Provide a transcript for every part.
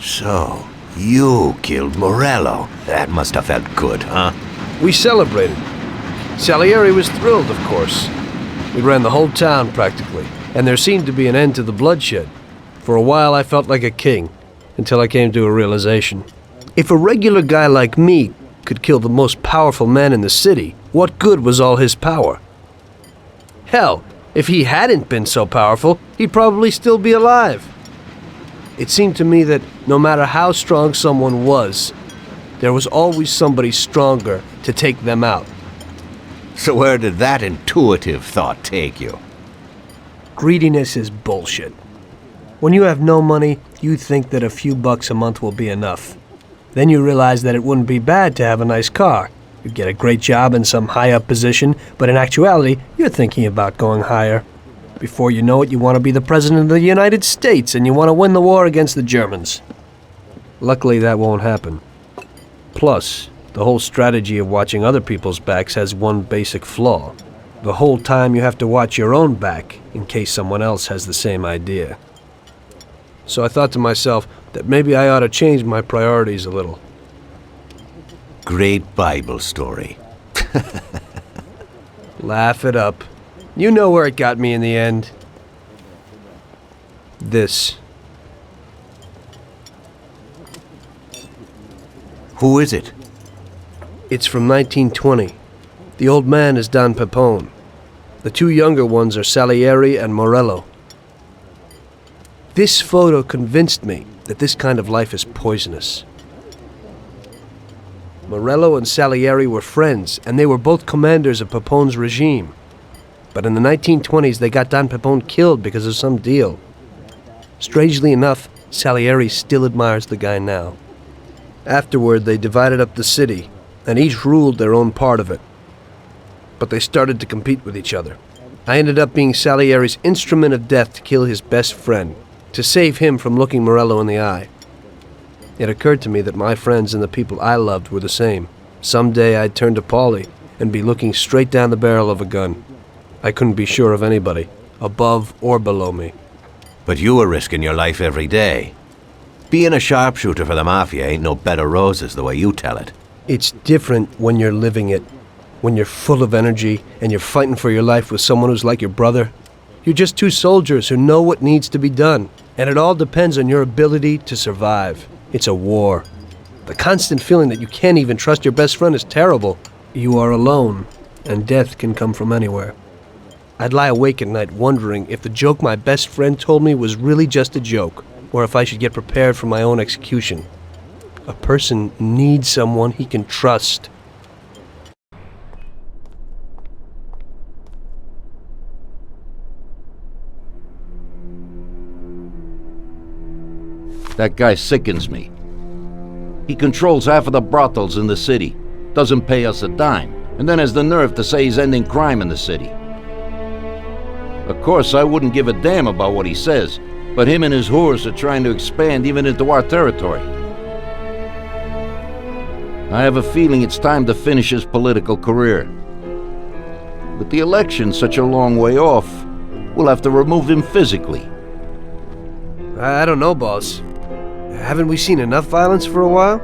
So, you killed Morello. That must have felt good, huh? We celebrated. Salieri was thrilled, of course. We ran the whole town, practically, and there seemed to be an end to the bloodshed. For a while, I felt like a king, until I came to a realization. If a regular guy like me could kill the most powerful man in the city, what good was all his power? Hell, if he hadn't been so powerful, he'd probably still be alive. It seemed to me that no matter how strong someone was, there was always somebody stronger to take them out. So where did that intuitive thought take you? Greediness is bullshit. When you have no money, you think that a few bucks a month will be enough. Then you realize that it wouldn't be bad to have a nice car. You get a great job in some high-up position, but in actuality, you're thinking about going higher. Before you know it, you want to be the President of the United States, and you want to win the war against the Germans. Luckily, that won't happen. Plus, the whole strategy of watching other people's backs has one basic flaw. The whole time you have to watch your own back, in case someone else has the same idea. So I thought to myself that maybe I ought to change my priorities a little. Great Bible story. Laugh it up. You know where it got me in the end. This. Who is it? It's from 1920. The old man is Don Pepone. The two younger ones are Salieri and Morello. This photo convinced me that this kind of life is poisonous. Morello and Salieri were friends, and they were both commanders of Pepone's regime. But in the 1920s, they got Don Pepone killed because of some deal. Strangely enough, Salieri still admires the guy now. Afterward, they divided up the city, and each ruled their own part of it. But they started to compete with each other. I ended up being Salieri's instrument of death to kill his best friend, to save him from looking Morello in the eye. It occurred to me that my friends and the people I loved were the same. Someday I'd turn to Paulie and be looking straight down the barrel of a gun. I couldn't be sure of anybody, above or below me. But you were risking your life every day. Being a sharpshooter for the Mafia ain't no bed of roses the way you tell it. It's different when you're living it. When you're full of energy and you're fighting for your life with someone who's like your brother. You're just two soldiers who know what needs to be done, and it all depends on your ability to survive. It's a war. The constant feeling that you can't even trust your best friend is terrible. You are alone, and death can come from anywhere. I'd lie awake at night wondering if the joke my best friend told me was really just a joke, or if I should get prepared for my own execution. A person needs someone he can trust. That guy sickens me. He controls half of the brothels in the city, doesn't pay us a dime, and then has the nerve to say he's ending crime in the city. Of course, I wouldn't give a damn about what he says, but him and his whores are trying to expand even into our territory. I have a feeling it's time to finish his political career. With the election such a long way off, we'll have to remove him physically. I don't know, boss. Haven't we seen enough violence for a while?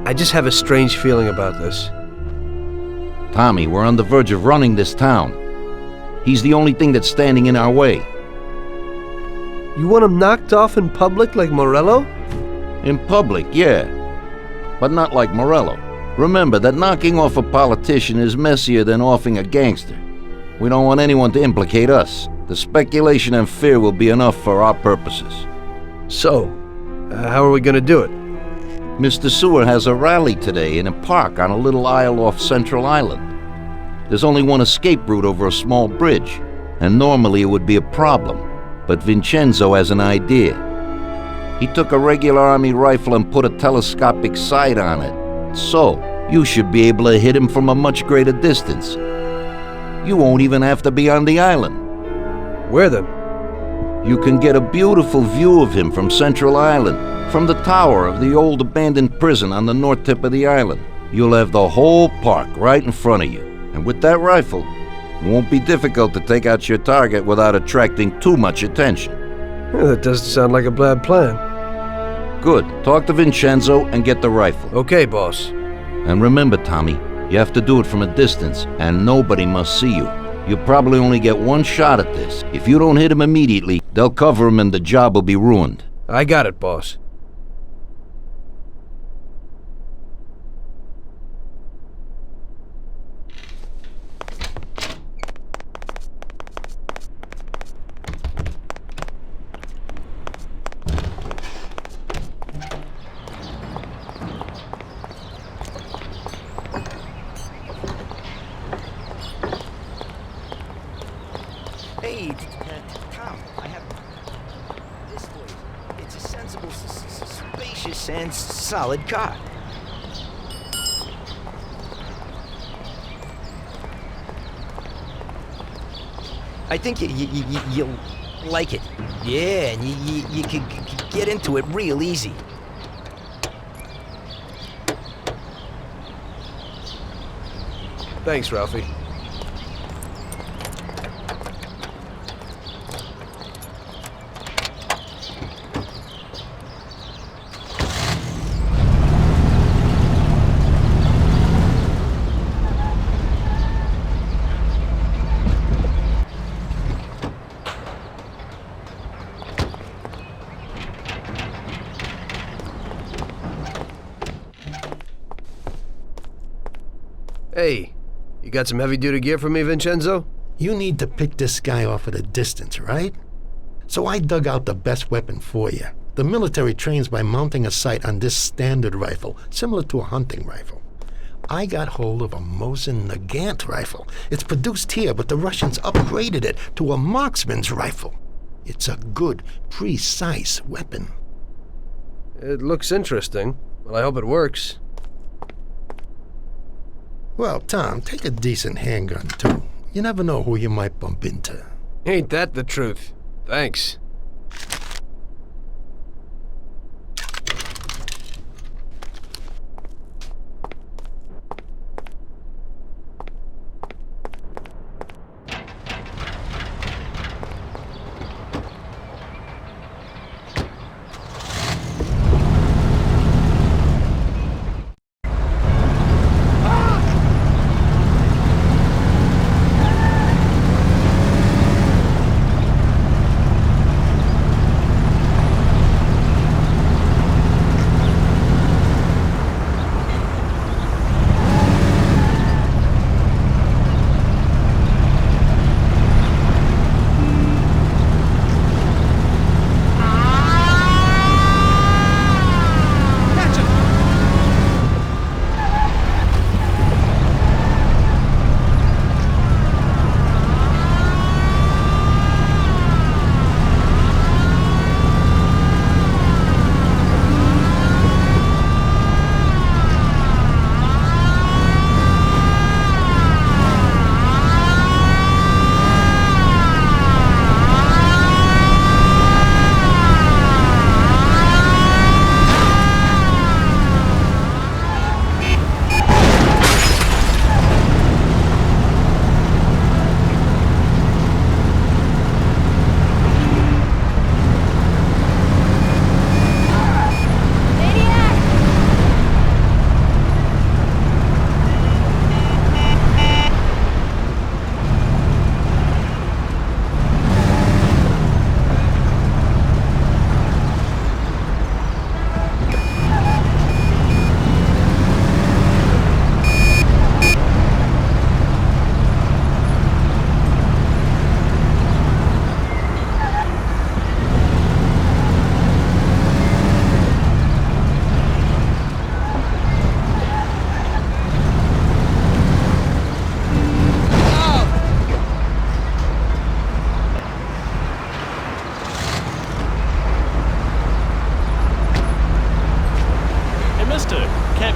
I just have a strange feeling about this. Tommy, we're on the verge of running this town. He's the only thing that's standing in our way. You want him knocked off in public like Morello? In public, yeah. But not like Morello. Remember that knocking off a politician is messier than offing a gangster. We don't want anyone to implicate us. The speculation and fear will be enough for our purposes. So, how are we gonna do it? Mr. Sewer has a rally today in a park on a little isle off Central Island. There's only one escape route over a small bridge, and normally it would be a problem, but Vincenzo has an idea. He took a regular army rifle and put a telescopic sight on it, so you should be able to hit him from a much greater distance. You won't even have to be on the island. Where then? You can get a beautiful view of him from Central Island, from the tower of the old abandoned prison on the north tip of the island. You'll have the whole park right in front of you. And with that rifle, it won't be difficult to take out your target without attracting too much attention. That doesn't sound like a bad plan. Good. Talk to Vincenzo and get the rifle. Okay, boss. And remember, Tommy, you have to do it from a distance, and nobody must see you. You'll probably only get one shot at this. If you don't hit him immediately, they'll cover him and the job will be ruined. I got it, boss. Hey, Tom, I have this for you. It's a sensible, spacious, and solid car. I think you'll like it. Yeah, and you can get into it real easy. Thanks, Ralphie. Hey, you got some heavy-duty gear for me, Vincenzo? You need to pick this guy off at a distance, right? So I dug out the best weapon for you. The military trains by mounting a sight on this standard rifle, similar to a hunting rifle. I got hold of a Mosin Nagant rifle. It's produced here, but the Russians upgraded it to a marksman's rifle. It's a good, precise weapon. It looks interesting. Well, I hope it works. Well, Tom, take a decent handgun, too. You never know who you might bump into. Ain't that the truth? Thanks.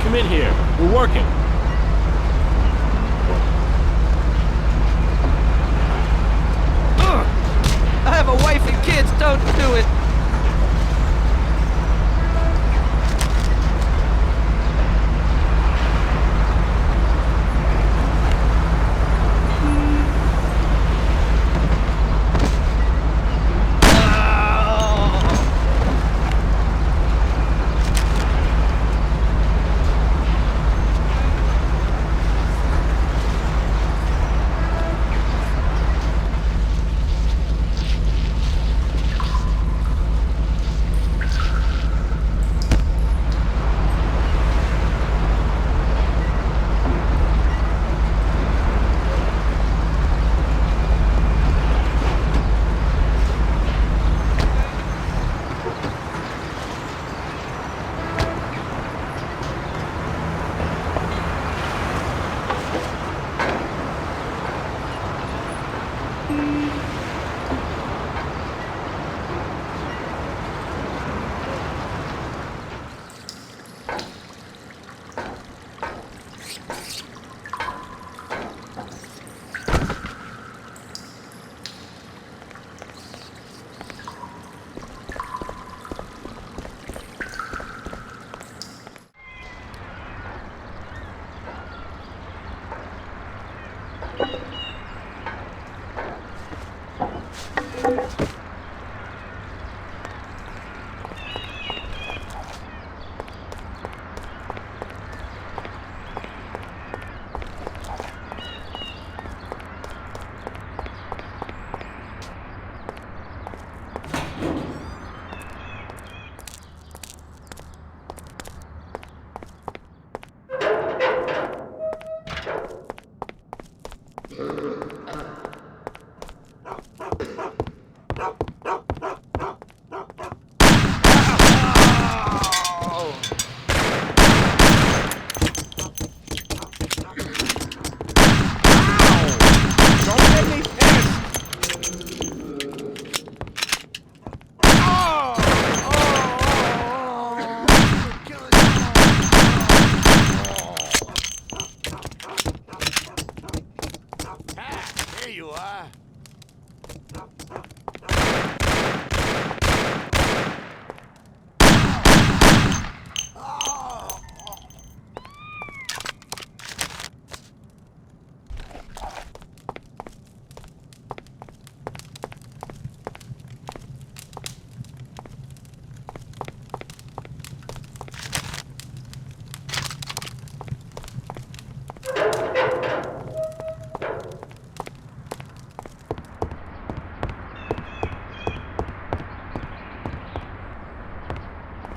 Come in here. We're working. I have a wife and kids, don't do it.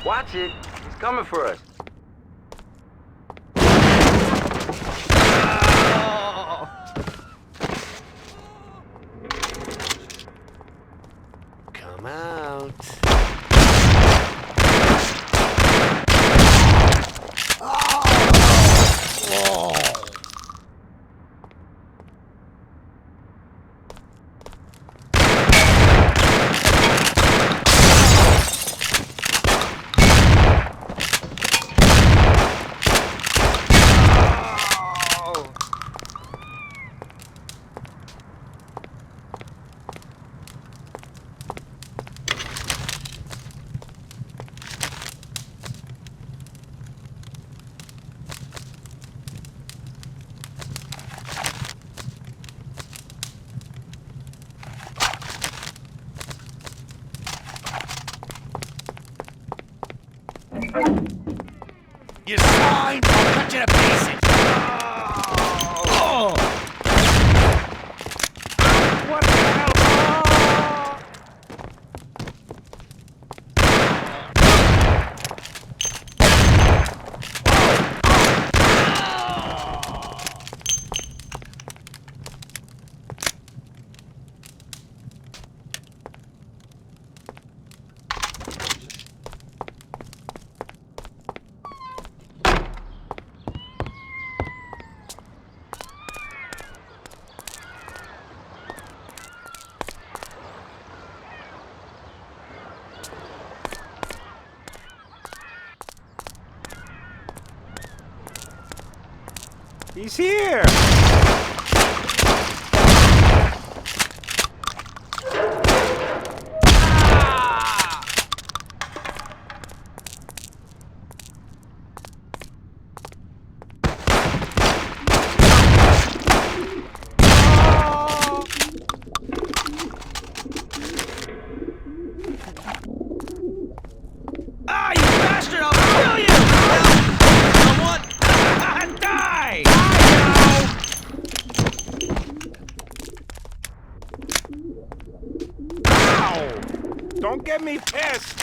Watch it. He's coming for us. Come out. You swine! I'll cut you to pieces! Oh! What the hell? He's here! Ah, you bastard! I'll kill you! Someone! Die! Ow! Don't get me pissed!